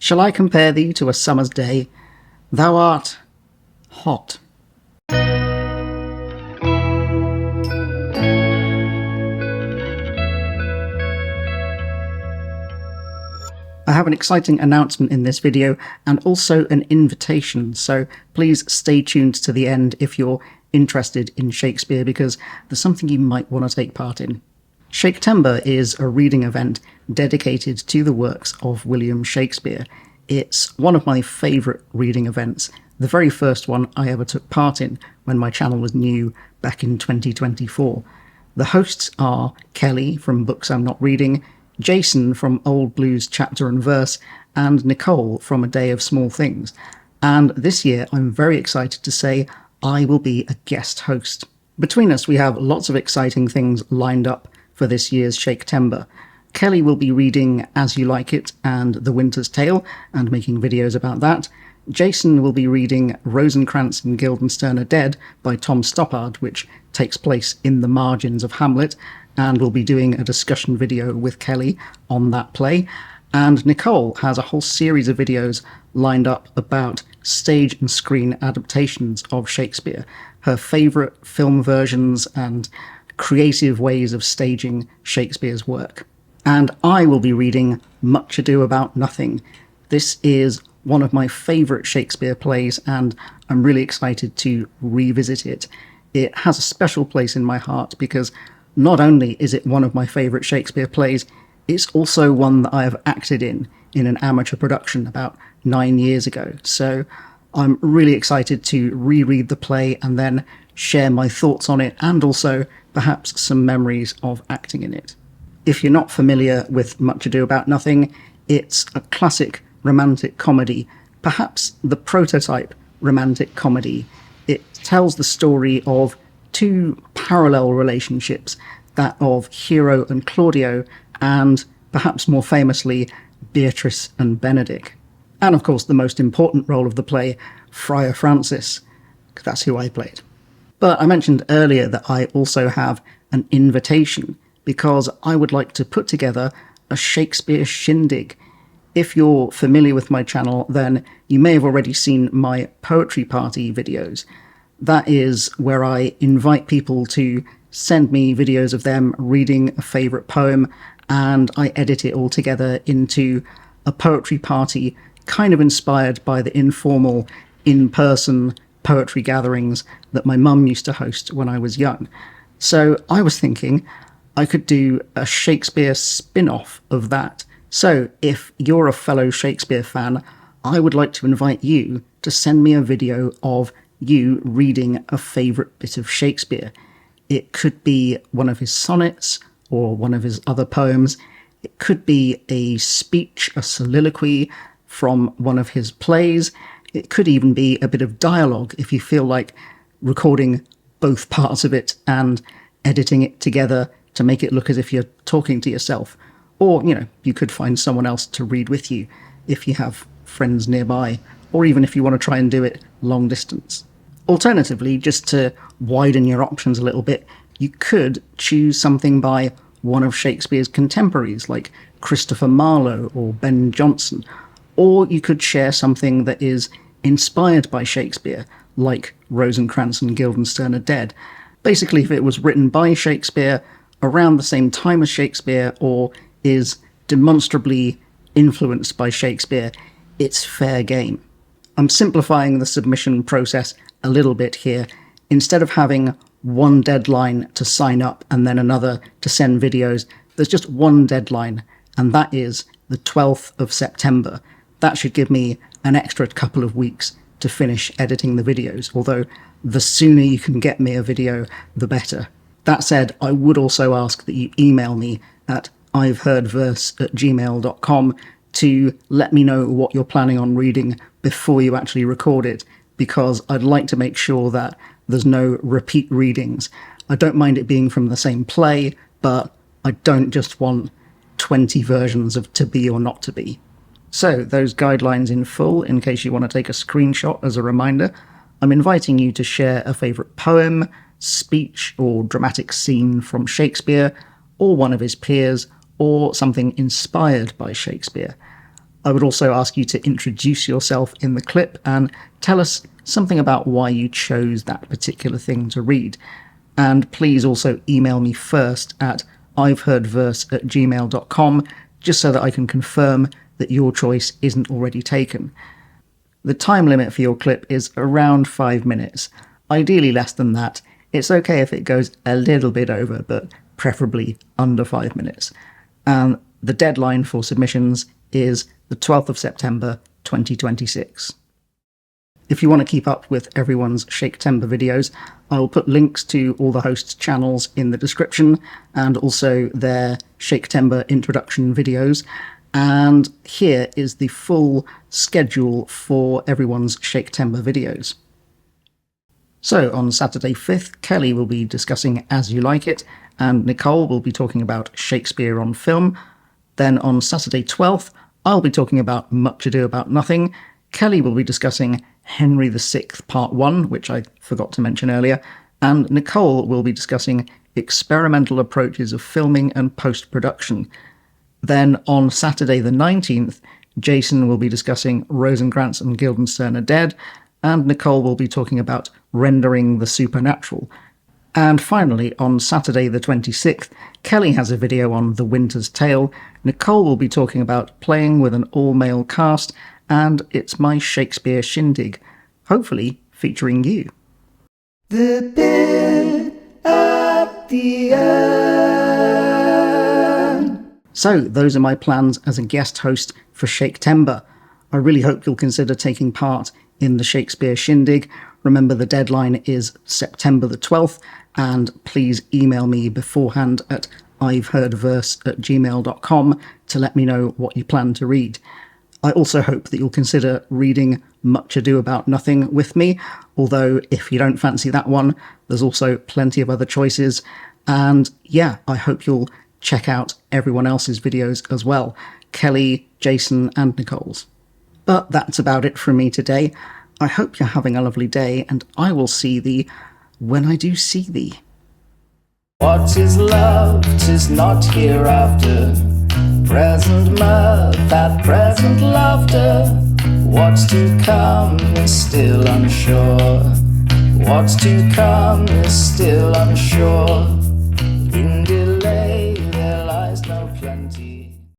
Shall I compare thee to a summer's day? Thou art hot. I have an exciting announcement in this video and also an invitation, so please stay tuned to the end if you're interested in Shakespeare, because there's something you might want to take part in. Shaketember is a reading event dedicated to the works of William Shakespeare. It's one of my favourite reading events, the very first one I ever took part in when my channel was new back in 2024. The hosts are Kelly from Books I'm Not Reading, Jason from Old Blues Chapter and Verse, and Nicole from A Day of Small Things. And this year I'm very excited to say I will be a guest host. Between us we have lots of exciting things lined up for this year's Shaketember. Kelly will be reading As You Like It and The Winter's Tale and making videos about that. Jason will be reading Rosencrantz and Guildenstern Are Dead by Tom Stoppard, which takes place in the margins of Hamlet, and we'll be doing a discussion video with Kelly on that play. And Nicole has a whole series of videos lined up about stage and screen adaptations of Shakespeare, her favourite film versions and creative ways of staging Shakespeare's work. And I will be reading Much Ado About Nothing. This is one of my favourite Shakespeare plays, and I'm really excited to revisit it. It has a special place in my heart because not only is it one of my favourite Shakespeare plays, it's also one that I have acted in an amateur production about 9 years ago. So I'm really excited to reread the play and then share my thoughts on it, and also perhaps some memories of acting in it. If you're not familiar with Much Ado About Nothing, it's a classic romantic comedy, perhaps the prototype romantic comedy. It tells the story of two parallel relationships, that of Hero and Claudio, and perhaps more famously, Beatrice and Benedick. And of course the most important role of the play, Friar Francis, because that's who I played. But I mentioned earlier that I also have an invitation, because I would like to put together a Shakespeare Shindig. If you're familiar with my channel, then you may have already seen my poetry party videos. That is where I invite people to send me videos of them reading a favourite poem, and I edit it all together into a poetry party, kind of inspired by the informal, in-person poetry gatherings that my mum used to host when I was young. So I was thinking I could do a Shakespeare spin-off of that. So if you're a fellow Shakespeare fan, I would like to invite you to send me a video of you reading a favourite bit of Shakespeare. It could be one of his sonnets or one of his other poems. It could be a speech, a soliloquy from one of his plays. It could even be a bit of dialogue if you feel like recording both parts of it and editing it together to make it look as if you're talking to yourself. Or, you could find someone else to read with you if you have friends nearby, or even if you want to try and do it long distance. Alternatively, just to widen your options a little bit, you could choose something by one of Shakespeare's contemporaries, like Christopher Marlowe or Ben Jonson, or you could share something that is inspired by Shakespeare, like Rosencrantz and Guildenstern Are Dead. Basically, if it was written by Shakespeare, around the same time as Shakespeare, or is demonstrably influenced by Shakespeare, it's fair game. I'm simplifying the submission process a little bit here. Instead of having one deadline to sign up and then another to send videos, there's just one deadline, and that is the 12th of September. That should give me an extra couple of weeks to finish editing the videos, although the sooner you can get me a video, the better. That said, I would also ask that you email me at iveheardverse@gmail.com to let me know what you're planning on reading before you actually record it, because I'd like to make sure that there's no repeat readings. I don't mind it being from the same play, but I don't just want 20 versions of To Be or Not to Be. So, those guidelines in full, in case you want to take a screenshot as a reminder. I'm inviting you to share a favourite poem, speech or dramatic scene from Shakespeare, or one of his peers, or something inspired by Shakespeare. I would also ask you to introduce yourself in the clip and tell us something about why you chose that particular thing to read. And please also email me first at iveheardverse@gmail.com, just so that I can confirm that your choice isn't already taken. The time limit for your clip is around 5 minutes. Ideally less than that. It's okay if it goes a little bit over, but preferably under 5 minutes. And the deadline for submissions is the 12th of September 2026. If you want to keep up with everyone's Shaketember videos, I will put links to all the hosts' channels in the description, and also their Shaketember introduction videos. And here is the full schedule for everyone's Shaketember videos. So on Saturday 5th, Kelly will be discussing As You Like It, and Nicole will be talking about Shakespeare on film. Then on Saturday 12th, I'll be talking about Much Ado About Nothing. Kelly will be discussing Henry VI Part 1, which I forgot to mention earlier, and Nicole will be discussing experimental approaches of filming and post-production. Then on Saturday the 19th, Jason will be discussing Rosencrantz and Guildenstern Are Dead, and Nicole will be talking about rendering the supernatural. And finally, on Saturday the 26th, Kelly has a video on The Winter's Tale, Nicole will be talking about playing with an all-male cast, and it's my Shakespeare Shindig, hopefully featuring you. The bit at the end. So, those are my plans as a guest host for Shaketember. I really hope you'll consider taking part in the Shakespeare Shindig. Remember, the deadline is September the 12th, and please email me beforehand at iveheardverse@gmail.com to let me know what you plan to read. I also hope that you'll consider reading Much Ado About Nothing with me, although if you don't fancy that one, there's also plenty of other choices. And yeah, I hope you'll check out everyone else's videos as well, Kelly, Jason, and Nicole's. But that's about it from me today. I hope you're having a lovely day, and I will see thee when I do see thee. What is love? 'Tis not hereafter. Present mirth, that present laughter. What's to come is still unsure. What's to come is still unsure.